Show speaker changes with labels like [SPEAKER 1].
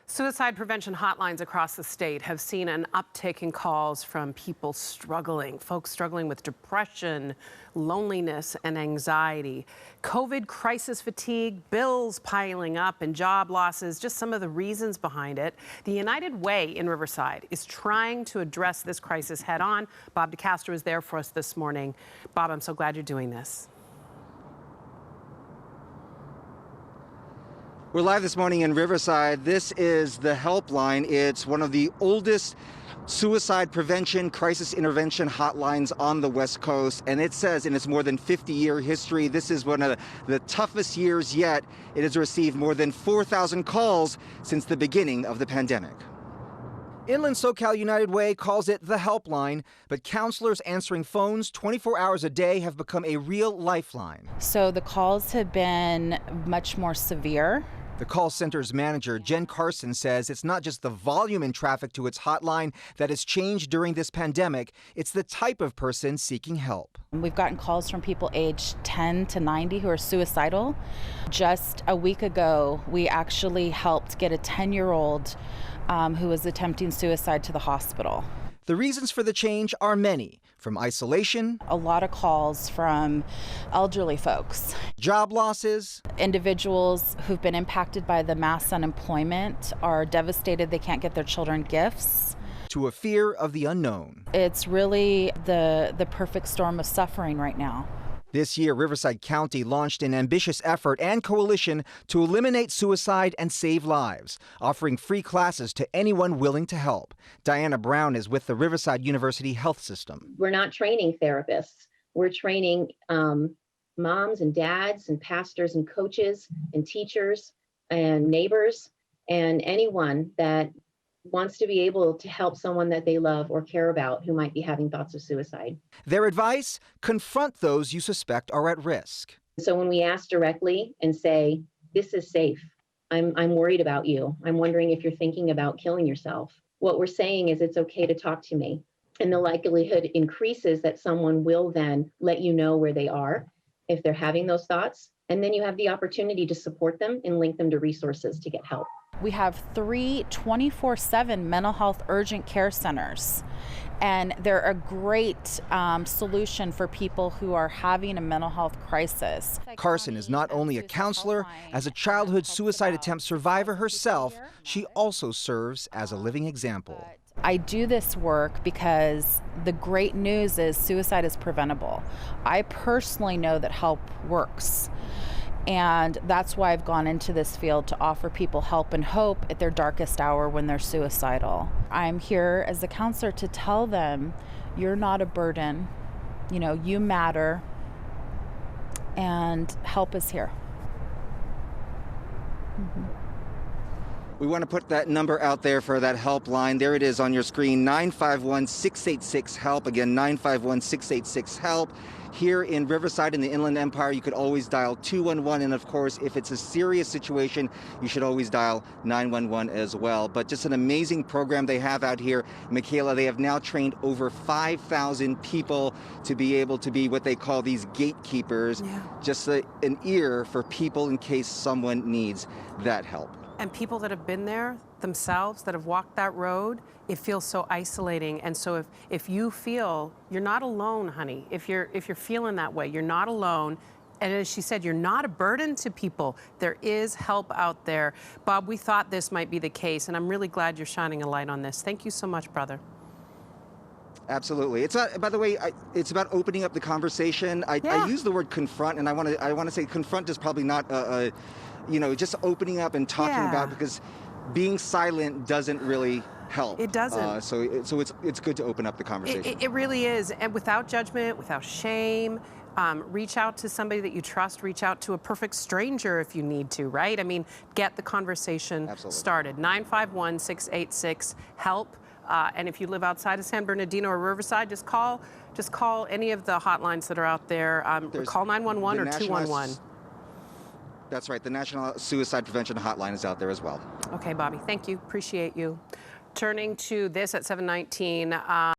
[SPEAKER 1] Suicide prevention hotlines across the state have seen an uptick in calls from people struggling, folks struggling with depression, loneliness, and anxiety. COVID crisis fatigue, bills piling up, and job losses, just some of the reasons behind it. The United Way in Riverside is trying to address this crisis head on. Bob DeCastro is there for us this morning. Bob, I'm so glad you're doing this.
[SPEAKER 2] We're live this morning in Riverside. This is the HelpLine. It's one of the oldest suicide prevention crisis intervention hotlines on the West Coast. And it says in its more than 50-year history, this is one of the toughest years yet. It has received more than 4,000 calls since the beginning of the pandemic. Inland SoCal United Way calls it the HelpLine, but counselors answering phones 24 hours a day have become a real lifeline.
[SPEAKER 3] So the calls have been much more severe.
[SPEAKER 2] The call center's manager, Jen Carson, says it's not just the volume in traffic to its hotline that has changed during this pandemic, it's the type of person seeking help.
[SPEAKER 3] We've gotten calls from people aged 10 to 90 who are suicidal. Just a week ago, we actually helped get a 10-year-old who was attempting suicide to the hospital.
[SPEAKER 2] The reasons for the change are many, from isolation,
[SPEAKER 3] a lot of calls from elderly folks,
[SPEAKER 2] job losses,
[SPEAKER 3] individuals who've been impacted by the mass unemployment are devastated they can't get their children gifts,
[SPEAKER 2] to a fear of the unknown.
[SPEAKER 3] It's really the perfect storm of suffering right now.
[SPEAKER 2] This year, Riverside County launched an ambitious effort and coalition to eliminate suicide and save lives, offering free classes to anyone willing to help. Diana Brown is with the Riverside University Health System.
[SPEAKER 4] We're not training therapists. We're training moms and dads and pastors and coaches and teachers and neighbors and anyone that wants to be able to help someone that they love or care about who might be having thoughts of suicide.
[SPEAKER 2] Their advice: confront those you suspect are at risk.
[SPEAKER 4] So when we ask directly and say, this is safe, I'm worried about you, I'm wondering if you're thinking about killing yourself, what we're saying is it's okay to talk to me. And the likelihood increases that someone will then let you know where they are if they're having those thoughts. And then you have the opportunity to support them and link them to resources to get help.
[SPEAKER 3] We have 3 24/7 mental health urgent care centers, and they're a great solution for people who are having a mental health crisis.
[SPEAKER 2] Carson is not only a counselor. As a childhood suicide attempt survivor herself, she also serves as a living example.
[SPEAKER 3] I do this work because the great news is suicide is preventable. I personally know that help works. And that's why I've gone into this field, to offer people help and hope at their darkest hour when they're suicidal. I'm here as a counselor to tell them, you're not a burden, you matter, and help is here.
[SPEAKER 2] We want to put that number out there for that helpline. There it is on your screen, 951-686-HELP. Again, 951-686-HELP. Here in Riverside in the Inland Empire, you could always dial 211. And of course, if it's a serious situation, you should always dial 911 as well. But just an amazing program they have out here. Michaela, they have now trained over 5,000 people to be able to be what they call these gatekeepers. Yeah. Just an ear for people in case someone needs that help.
[SPEAKER 1] And people that have been there themselves, that have walked that road, it feels so isolating. And so if you feel you're not alone, honey, if you're feeling that way, you're not alone. And as she said, you're not a burden to people. There is help out there. Bob, we thought this might be the case, and I'm really glad you're shining a light on this. Thank you so much, brother.
[SPEAKER 2] Absolutely. It's not, by the way, it's about opening up the conversation. I use the word confront, and I want to say confront is probably not just opening up and talking about, because being silent doesn't really help.
[SPEAKER 1] It doesn't.
[SPEAKER 2] So it's good to open up the conversation.
[SPEAKER 1] It really is, and without judgment, without shame. Reach out to somebody that you trust. Reach out to a perfect stranger if you need to, right? I mean, get the conversation started. 951-686-HELP. And if you live outside of San Bernardino or Riverside, just call any of the hotlines that are out there. Call 911 or 211.
[SPEAKER 2] That's right. The National Suicide Prevention Hotline is out there as well.
[SPEAKER 1] Okay, Bobby. Thank you. Appreciate you. Turning to this at 7:19.